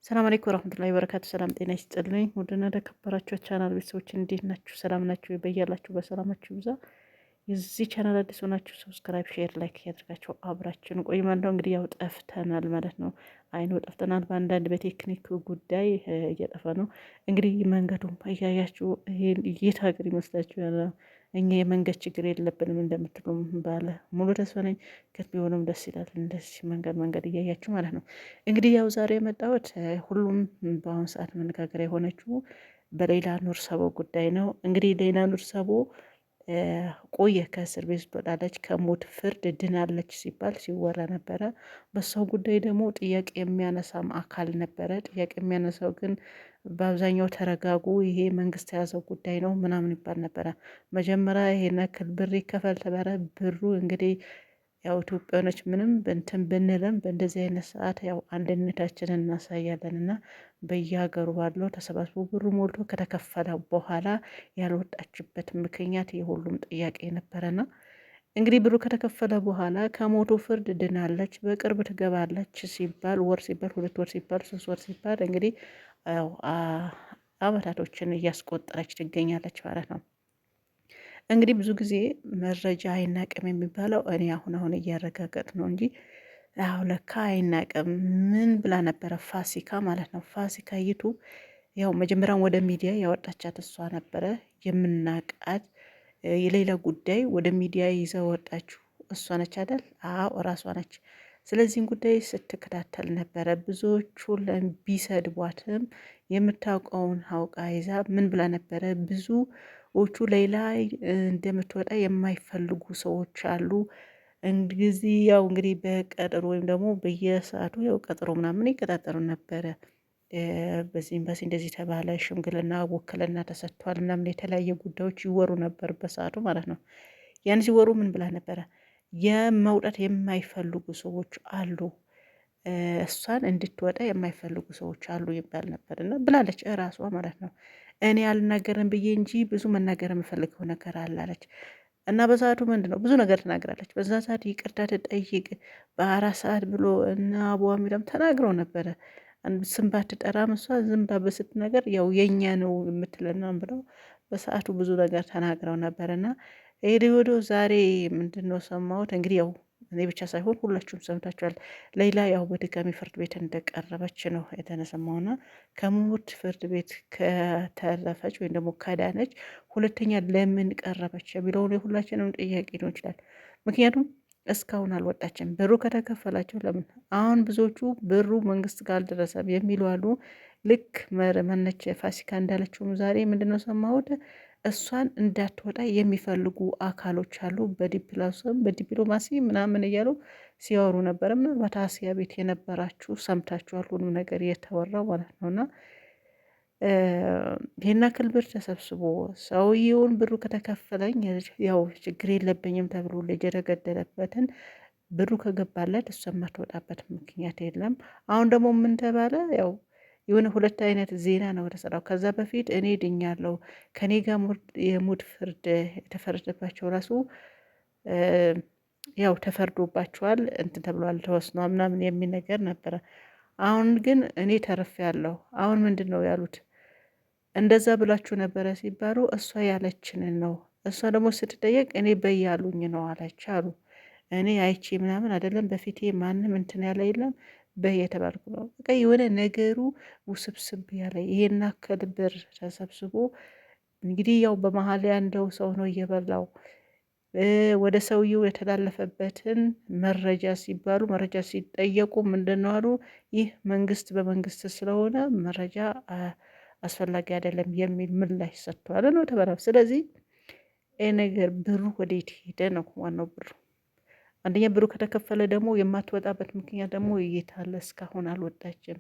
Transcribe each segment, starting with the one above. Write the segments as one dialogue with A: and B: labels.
A: ሰላም አለይኩም ወራህመቱላሂ ወበረካቱ። ሰላም ጤና ይስጥልኝ። ውድና ተከበራችሁ ቻናል ቤተሰቦች እንዴት ናችሁ? ሰላም ናችሁ? በያላችሁ በሰላማችሁ ይብዛ። የዚህ ቻናል አዲስ ሆናችሁ ሰብስክራይብ፣ ሼር፣ ላይክ እያደረጋችሁ አብራችን ቆይ ማለት ነው። እንግዲህ ያው ጠፍተናል ማለት ነው። አይኖ ጠፍተናል። በአንዳንድ በቴክኒክ ጉዳይ እየጠፋ ነው። እንግዲህ መንገዱም እያያችሁ ይሄን የት ሀገር ይመስላችኋል? እኛ የመንገድ ችግር የለብንም እንደምትሉም ባለ ሙሉ ተስፋ ነኝ። ከት ቢሆንም ደስ ይላል እንደዚህ መንገድ እያያችሁ ማለት ነው። እንግዲህ ያው ዛሬ የመጣሁት ሁሉም በአሁኑ ሰዓት መነጋገሪያ የሆነችው በሌላ ኑር ሰቦ ጉዳይ ነው። እንግዲህ ሌላ ኑር ሰቦ ቆየ ከእስር ቤት ትወጣለች፣ ከሞት ፍርድ ድናለች ሲባል ሲወራ ነበረ። በሰው ጉዳይ ደግሞ ጥያቄ የሚያነሳም አካል ነበረ። ጥያቄ የሚያነሳው ግን በአብዛኛው ተረጋጉ፣ ይሄ መንግስት የያዘው ጉዳይ ነው ምናምን ይባል ነበረ። መጀመሪያ ይሄን ያክል ብር ይከፈል ተባለ። ብሩ እንግዲህ ያው ኢትዮጵያኖች ምንም እንትን ብንልም በእንደዚህ አይነት ሰዓት ያው አንድነታችንን እናሳያለን እና በየሀገሩ ባለው ተሰባስቦ ብሩ ሞልቶ ከተከፈለ በኋላ ያልወጣችበት ምክንያት የሁሉም ጥያቄ ነበረና እንግዲህ ብሩ ከተከፈለ በኋላ ከሞቱ ፍርድ ድናለች፣ በቅርብ ትገባለች ሲባል ወር ሲባል 2 ወር ሲባል 3 ወር ሲባል እንግዲህ ያው አመታቶችን እያስቆጠረች ትገኛለች ማለት ነው። እንግዲህ ብዙ ጊዜ መረጃ አይናቅም የሚባለው እኔ አሁን እያረጋገጥ ነው እንጂ አሁ ለካ አይናቅም። ምን ብላ ነበረ? ፋሲካ ማለት ነው። ፋሲካ ዩቱብ ያው መጀመሪያም ወደ ሚዲያ ያወጣቻት እሷ ነበረ የምናቃት። የሌላ ጉዳይ ወደ ሚዲያ ይዘ ወጣችሁ እሷ ነች አይደል? አዎ እራሷ ነች። ስለዚህም ጉዳይ ስትከታተል ነበረ። ብዙዎቹ ቢሰድቧትም የምታውቀውን አውቃ ይዛ ምን ብላ ነበረ? ብዙዎቹ ሌላ እንደምትወጣ የማይፈልጉ ሰዎች አሉ። እንግዲህ ያው እንግዲህ በቀጠሮ ወይም ደግሞ በየሰዓቱ ያው ቀጠሮ ምናምን ይቀጣጠሩ ነበረ። በዚህ ኤምባሲ እንደዚህ ተባለ፣ ሽምግልና ውክልና ተሰጥቷል ምናምን የተለያየ ጉዳዮች ይወሩ ነበር በሰዓቱ ማለት ነው። ያን ሲወሩ ምን ብላ ነበረ? የመውጣት የማይፈልጉ ሰዎች አሉ፣ እሷን እንድትወጣ የማይፈልጉ ሰዎች አሉ ይባል ነበር እና ብላለች እራሷ ማለት ነው። እኔ አልናገርም ብዬ እንጂ ብዙ መናገር የምፈልገው ነገር አላለች። እና በሰዓቱ ምንድን ነው ብዙ ነገር ተናግራለች። በዛ ሰዓት ይቅርታ ትጠይቅ በ4 ሰዓት ብሎ እና አቡ አሚራም ተናግረው ነበረ። ስም ባትጠራም እሷ ዝም ባበስት ነገር ያው የኛ ነው የምትለናም ብለው በሰዓቱ ብዙ ነገር ተናግረው ነበር። እና ሄዶ ሄዶ ዛሬ ምንድን ነው ሰማሁት እንግዲህ ያው እኔ ብቻ ሳይሆን ሁላችሁም ሰምታችኋል። ሌላ ያው በድጋሚ ፍርድ ቤት እንደቀረበች ነው የተሰማውና ከሞት ፍርድ ቤት ከተረፈች ወይም ደግሞ ከዳነች ሁለተኛ ለምን ቀረበች የሚለውን የሁላችንም ጥያቄ ነው ይችላል። ምክንያቱም እስካሁን አልወጣችም። ብሩ ከተከፈላቸው ለምን አሁን ብዙዎቹ ብሩ መንግስት ጋር አልደረሰም የሚሉ አሉ። ልክ መነች ፋሲካ እንዳለችውም ዛሬ ምንድነው ሰማሁት እሷን እንዳትወጣ የሚፈልጉ አካሎች አሉ። በዲፕሎማሲ ምናምን እያሉ ሲያወሩ ነበረ። ምናልባት አሲያ ቤት የነበራችሁ ሰምታችኋል ሁሉም ነገር የተወራው ማለት ነውና ይሄን ያክል ብር ተሰብስቦ ሰውየውን ብሩ ከተከፈለኝ ያው ችግር የለብኝም ተብሎ ልጅ የገደለበትን ብሩ ከገባለት እሷ የማትወጣበት ምክንያት የለም። አሁን ደግሞ ምን ተባለ? ያው የሆነ 2 አይነት ዜና ነው የተሰራው። ከዛ በፊት እኔ ድኛለሁ ከኔ ጋር የሞት ፍርድ የተፈረደባቸው ራሱ ያው ተፈርዶባቸዋል እንትን ተብሏል ተወስኗል ምናምን የሚል ነገር ነበረ። አሁን ግን እኔ ተርፌያለሁ። አሁን ምንድን ነው ያሉት? እንደዛ ብላችሁ ነበረ ሲባሉ እሷ ያለችንን ነው። እሷ ደግሞ ስትጠየቅ እኔ በያሉኝ ነው አለች አሉ። እኔ አይቼ ምናምን አይደለም በፊቴ ማንም እንትን ያለ የለም በየተባልኩ ነው። በቃ የሆነ ነገሩ ውስብስብ ያለ ይሄን አክል ብር ተሰብስቦ እንግዲህ ያው በመሀል ያንደው ሰው ነው እየበላው ወደ ሰውየው የተላለፈበትን መረጃ ሲባሉ መረጃ ሲጠየቁ ምንድን ነው አሉ? ይህ መንግስት በመንግስት ስለሆነ መረጃ አስፈላጊ አይደለም የሚል ምላሽ ሰጥተዋል ነው ተባለ። ስለዚህ ይህ ነገር ብሩ ወዴት ሄደ ነው ዋናው። ብሩ አንደኛ ብሩ ከተከፈለ ደግሞ የማትወጣበት ምክንያት ደግሞ እየታለ እስካሁን አልወጣችም።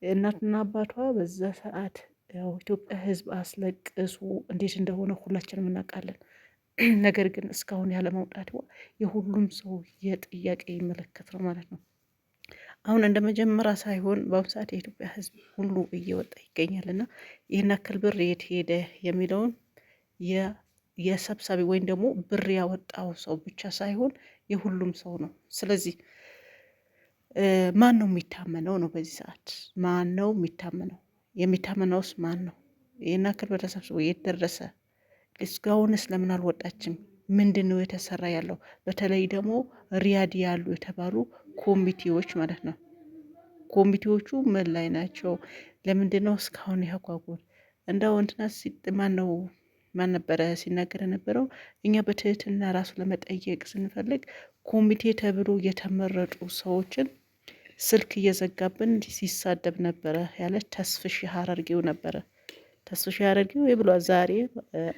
A: እናትና አባቷ በዛ ሰዓት ያው ኢትዮጵያ ሕዝብ አስለቅሱ እንዴት እንደሆነ ሁላችንም እናውቃለን። ነገር ግን እስካሁን ያለ መውጣት የሁሉም ሰው የጥያቄ ምልክት ነው ማለት ነው። አሁን እንደ መጀመሪያ ሳይሆን በአሁኑ ሰዓት የኢትዮጵያ ሕዝብ ሁሉ እየወጣ ይገኛል እና ይህን ያክል ብር የት ሄደ የሚለውን የሰብሳቢ ወይም ደግሞ ብር ያወጣው ሰው ብቻ ሳይሆን የሁሉም ሰው ነው። ስለዚህ ማን ነው የሚታመነው ነው? በዚህ ሰዓት ማን ነው የሚታመነው? የሚታመነውስ ማን ነው? ይህን ያክል በተሰብስቦ የት ደረሰ? እስካሁንስ ለምን አልወጣችም? ምንድን ነው የተሰራ ያለው? በተለይ ደግሞ ሪያድ ያሉ የተባሉ ኮሚቴዎች ማለት ነው። ኮሚቴዎቹ ምን ላይ ናቸው? ለምንድን ነው እስካሁን ያጓጉት? እንደው እንትና ማን ነበረ ሲናገር የነበረው? እኛ በትህትና ራሱ ለመጠየቅ ስንፈልግ ኮሚቴ ተብሎ የተመረጡ ሰዎችን ስልክ እየዘጋብን ሲሳደብ ነበረ ያለ ተስፍሽ ሀረርጌው ነበረ። ተስፍሽ ሀረርጌው ብሏል። ዛሬ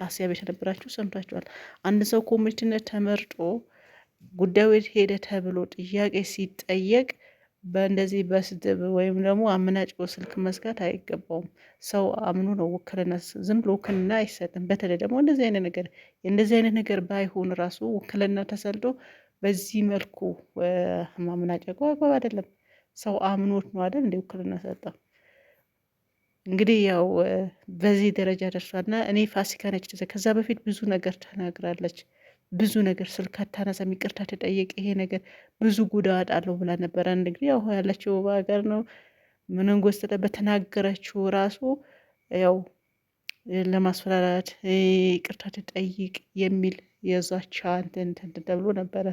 A: አስያ ቤት የነበራችሁ ሰምታችኋል። አንድ ሰው ኮሚቴነት ተመርጦ ጉዳዩ ሄደ ተብሎ ጥያቄ ሲጠየቅ በእንደዚህ በስድብ ወይም ደግሞ አመናጭቆ ስልክ መዝጋት አይገባውም። ሰው አምኖ ነው ውክልና፣ ዝም ብሎ ውክልና አይሰጥም። በተለይ ደግሞ እንደዚህ አይነት ነገር ባይሆን ራሱ ውክልና ተሰልዶ በዚህ መልኩ ማመናጨቁ አግባብ አይደለም። ሰው አምኖት ነው አይደል እንደ ውክልና ሰጠ። እንግዲህ ያው በዚህ ደረጃ ደርሷልና እኔ ፋሲካ ነች። ከዛ በፊት ብዙ ነገር ተናግራለች። ብዙ ነገር ስልክ አታነሳም፣ ይቅርታ ተጠየቅ፣ ይሄ ነገር ብዙ ጉዳት አለው ብላ ነበረ። እንግዲህ ያው ያለችው በሀገር ነው። ምንን ጎስተለ በተናገረችው ራሱ ያው ለማስፈራራት ይቅርታ ተጠይቅ የሚል የዛቻ እንትን ተብሎ ነበረ።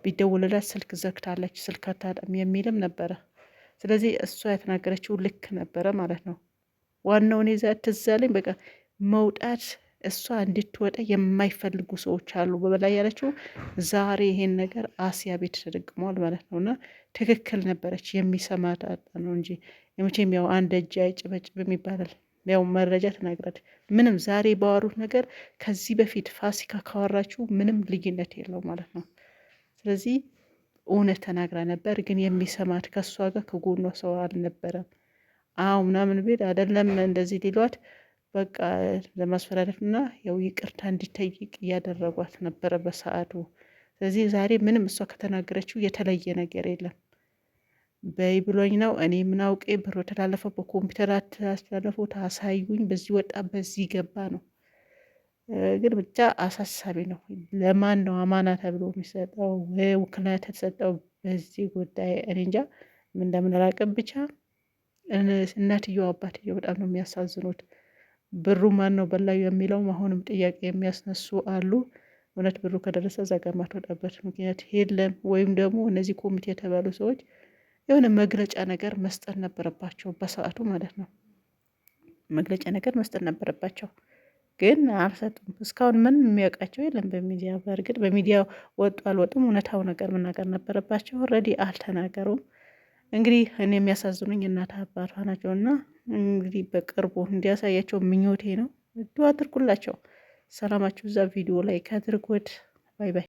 A: ቢደውልላት ስልክ ዘግታለች፣ ስልክ አታጣም የሚልም ነበረ። ስለዚህ እሷ የተናገረችው ልክ ነበረ ማለት ነው። ዋናውን ይዛ ትዛለኝ በቃ መውጣት እሷ እንድትወጣ የማይፈልጉ ሰዎች አሉ በበላይ ያለችው። ዛሬ ይሄን ነገር አስያ ቤት ተደግሟል ማለት ነው። እና ትክክል ነበረች። የሚሰማ ጣጣ ነው እንጂ የመቼም ያው አንድ እጅ አይጭበጭብም ይባላል። ያው መረጃ ተናግራለች። ምንም ዛሬ ባወሩት ነገር ከዚህ በፊት ፋሲካ ካወራችሁ ምንም ልዩነት የለው ማለት ነው። ስለዚህ እውነት ተናግራ ነበር፣ ግን የሚሰማት ከእሷ ጋር ከጎኗ ሰው አልነበረም። አዎ ምናምን ቤት አይደለም እንደዚህ ሊሏት በቃ ለማስፈራረት እና ያው ይቅርታ እንዲጠይቅ እያደረጓት ነበረ በሰዓቱ። ስለዚህ ዛሬ ምንም እሷ ከተናገረችው የተለየ ነገር የለም። በይ ብሎኝ ነው እኔ ምን አውቄ ብሮ ተላለፈው በኮምፒውተር አስተላለፈው ታሳዩኝ፣ በዚህ ወጣ በዚህ ገባ ነው። ግን ብቻ አሳሳቢ ነው። ለማን ነው አማና ተብሎ የሚሰጠው ውክልና ተሰጠው በዚህ ጉዳይ? እኔ እንጃ ምን እንደምንላቅም ብቻ እናትየው አባትየው በጣም ነው የሚያሳዝኑት። ብሩ ማን ነው በላዩ የሚለውም አሁንም ጥያቄ የሚያስነሱ አሉ። እውነት ብሩ ከደረሰ እዛ ጋር ማትወጣበት ምክንያት የለም። ወይም ደግሞ እነዚህ ኮሚቴ የተባሉ ሰዎች የሆነ መግለጫ ነገር መስጠት ነበረባቸው በሰዓቱ ማለት ነው። መግለጫ ነገር መስጠት ነበረባቸው፣ ግን አልሰጡም። እስካሁን ምን የሚያውቃቸው የለም በሚዲያ። በእርግጥ በሚዲያ ወጡ አልወጡም እውነታው ነገር መናገር ነበረባቸው። ኦልሬዲ አልተናገሩም። እንግዲህ እኔ የሚያሳዝኑኝ እናት አባቷ ናቸው እና እንግዲህ በቅርቡ እንዲያሳያቸው ምኞቴ ነው። ዱአ አድርጉላቸው። ሰላማችሁ እዛ ቪዲዮ ላይ ከአድርጎት። ባይ ባይ።